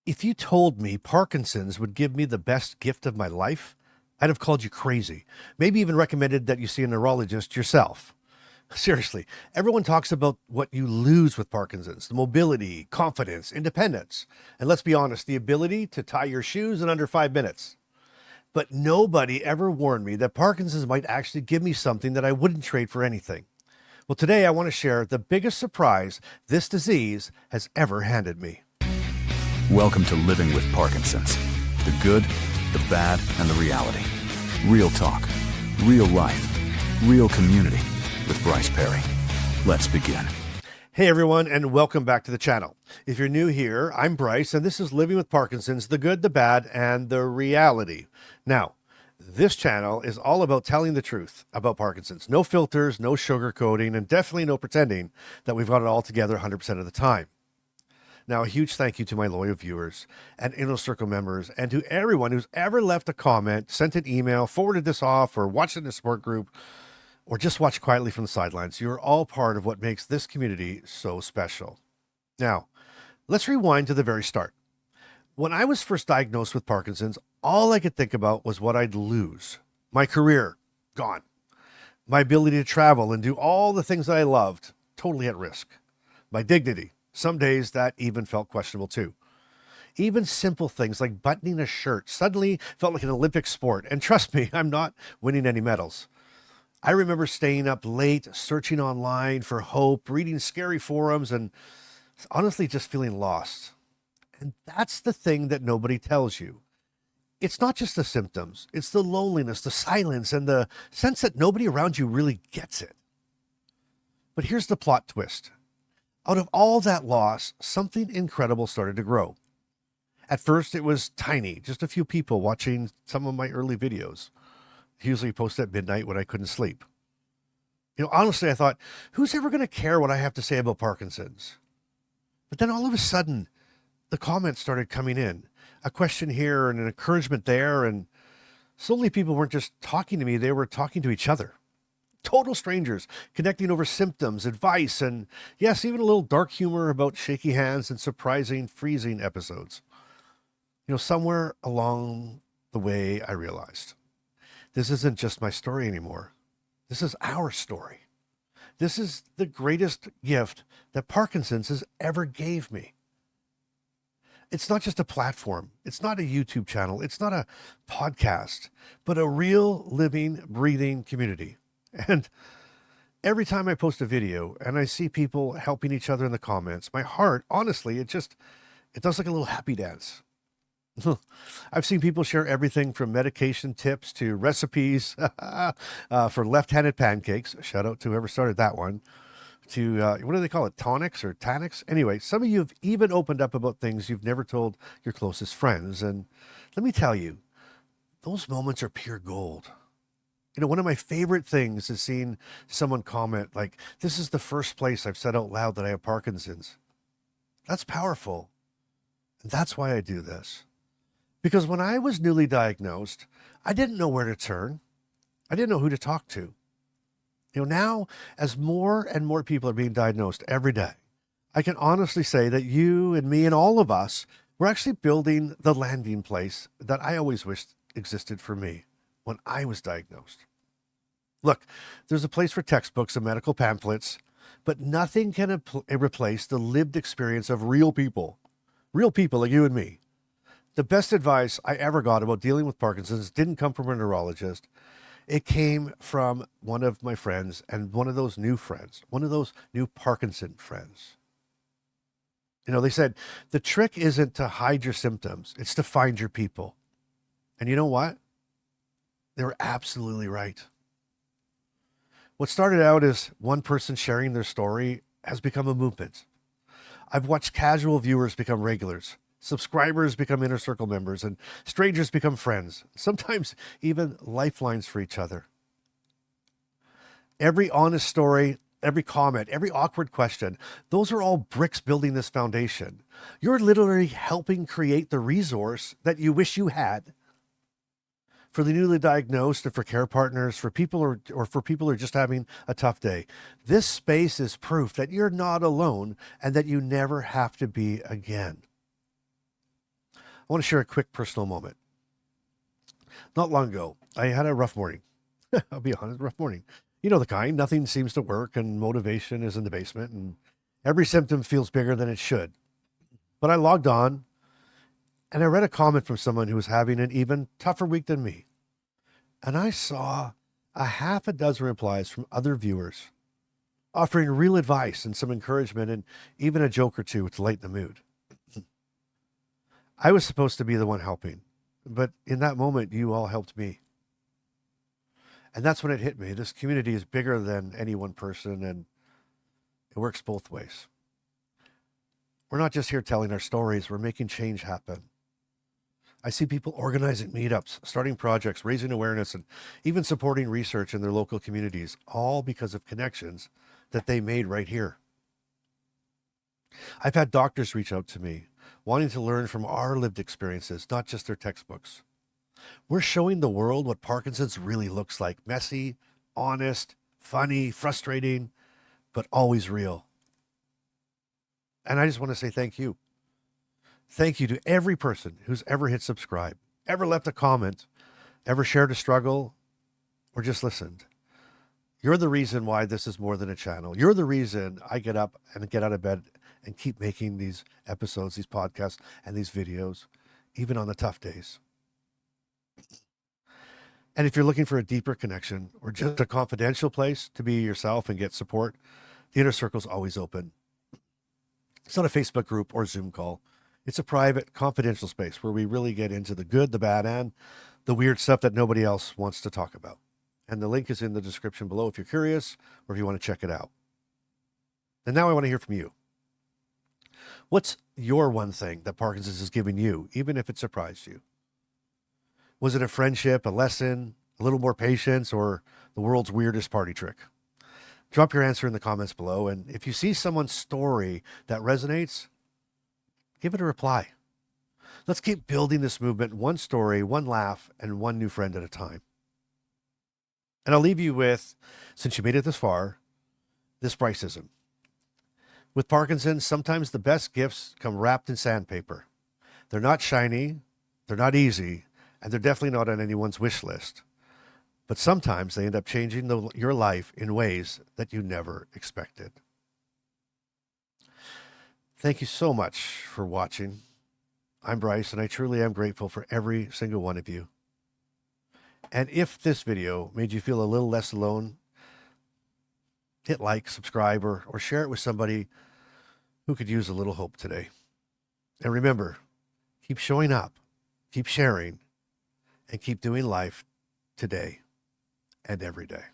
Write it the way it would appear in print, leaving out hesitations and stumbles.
If you told me Parkinson's would give me the best gift of my life, I'd have called you crazy. Maybe even recommended that you see a neurologist yourself. Seriously, everyone talks about what you lose with Parkinson's, the mobility, confidence, independence, and let's be honest, the ability to tie your shoes in under 5 minutes. But nobody ever warned me that Parkinson's might actually give me something that I wouldn't trade for anything. Well, today I want to share the biggest surprise this disease has ever handed me. Welcome to Living with Parkinson's. The good, the bad, and the reality. Real talk, real life, real community with Bryce Perry. Let's begin. Hey everyone, and welcome back to the channel. If you're new here, I'm Bryce, and this is Living with Parkinson's, the good, the bad, and the reality. Now, this channel is all about telling the truth about Parkinson's. No filters, no sugarcoating, and definitely no pretending that we've got it all together 100% of the time. Now, a huge thank you to my loyal viewers and Inner Circle members, and to everyone who's ever left a comment, sent an email, forwarded this off, or watched it in a support group, or just watched quietly from the sidelines. You're all part of what makes this community so special. Now, let's rewind to the very start. When I was first diagnosed with Parkinson's, all I could think about was what I'd lose. My career, gone. My ability to travel and do all the things that I loved, totally at risk. My dignity. Some days that even felt questionable too. Even simple things like buttoning a shirt suddenly felt like an Olympic sport. And trust me, I'm not winning any medals. I remember staying up late, searching online for hope, reading scary forums, and honestly just feeling lost. And that's the thing that nobody tells you. It's not just the symptoms, it's the loneliness, the silence, and the sense that nobody around you really gets it. But here's the plot twist. Out of all that loss, something incredible started to grow. At first, it was tiny, just a few people watching some of my early videos. Usually posted at midnight when I couldn't sleep. Honestly, I thought, who's ever going to care what I have to say about Parkinson's? But then all of a sudden, the comments started coming in. A question here and an encouragement there, and slowly people weren't just talking to me, they were talking to each other. Total strangers, connecting over symptoms, advice, and yes, even a little dark humor about shaky hands and surprising freezing episodes. Somewhere along the way, I realized this isn't just my story anymore. This is our story. This is the greatest gift that Parkinson's has ever gave me. It's not just a platform. It's not a YouTube channel. It's not a podcast, but a real living, breathing community. And every time I post a video and I see people helping each other in the comments, my heart, honestly, it does like a little happy dance. I've seen people share everything from medication tips to recipes for left-handed pancakes. Shout out to whoever started that one. To, what do they call it? Tonics or tanics? Anyway, some of you have even opened up about things you've never told your closest friends. And let me tell you, those moments are pure gold. One of my favorite things is seeing someone comment like, this is the first place I've said out loud that I have Parkinson's. That's powerful. And that's why I do this. Because when I was newly diagnosed, I didn't know where to turn. I didn't know who to talk to. Now, as more and more people are being diagnosed every day, I can honestly say that you and me and all of us, we're actually building the landing place that I always wished existed for me when I was diagnosed. Look, there's a place for textbooks and medical pamphlets, but nothing can replace the lived experience of real people like you and me. The best advice I ever got about dealing with Parkinson's didn't come from a neurologist. It came from one of my friends, and one of those new friends, one of those new Parkinson friends. They said, the trick isn't to hide your symptoms, it's to find your people. And you know what? They were absolutely right. What started out as one person sharing their story has become a movement. I've watched casual viewers become regulars, subscribers become Inner Circle members, and strangers become friends, sometimes even lifelines for each other. Every honest story, every comment, every awkward question, those are all bricks building this foundation. You're literally helping create the resource that you wish you had. For the newly diagnosed and for care partners, for people or for people who are just having a tough day, this space is proof that you're not alone and that you never have to be again. I want to share a quick personal moment. Not long ago, I had a rough morning. I'll be honest, rough morning. You know the kind. Nothing seems to work, and motivation is in the basement, and every symptom feels bigger than it should. But I logged on, and I read a comment from someone who was having an even tougher week than me. And I saw a half a dozen replies from other viewers offering real advice and some encouragement and even a joke or two to lighten the mood. I was supposed to be the one helping, but in that moment, you all helped me. And that's when it hit me. This community is bigger than any one person, and it works both ways. We're not just here telling our stories, we're making change happen. I see people organizing meetups, starting projects, raising awareness, and even supporting research in their local communities, all because of connections that they made right here. I've had doctors reach out to me, wanting to learn from our lived experiences, not just their textbooks. We're showing the world what Parkinson's really looks like: messy, honest, funny, frustrating, but always real. And I just want to say thank you. Thank you to every person who's ever hit subscribe, ever left a comment, ever shared a struggle, or just listened. You're the reason why this is more than a channel. You're the reason I get up and get out of bed and keep making these episodes, these podcasts, and these videos, even on the tough days. And if you're looking for a deeper connection or just a confidential place to be yourself and get support, the Inner Circle's always open. It's not a Facebook group or Zoom call. It's a private, confidential space where we really get into the good, the bad, and the weird stuff that nobody else wants to talk about. And the link is in the description below if you're curious or if you want to check it out. And now I want to hear from you. What's your one thing that Parkinson's has given you, even if it surprised you? Was it a friendship, a lesson, a little more patience, or the world's weirdest party trick? Drop your answer in the comments below. And if you see someone's story that resonates, give it a reply. Let's keep building this movement, one story, one laugh, and one new friend at a time. And I'll leave you with, since you made it this far, this Bryce-ism. With Parkinson's, sometimes the best gifts come wrapped in sandpaper. They're not shiny, they're not easy, and they're definitely not on anyone's wish list. But sometimes they end up changing your life in ways that you never expected. Thank you so much for watching. I'm Bryce, and I truly am grateful for every single one of you. And if this video made you feel a little less alone, hit like, subscribe, or share it with somebody who could use a little hope today. And remember, keep showing up, keep sharing, and keep doing life today and every day.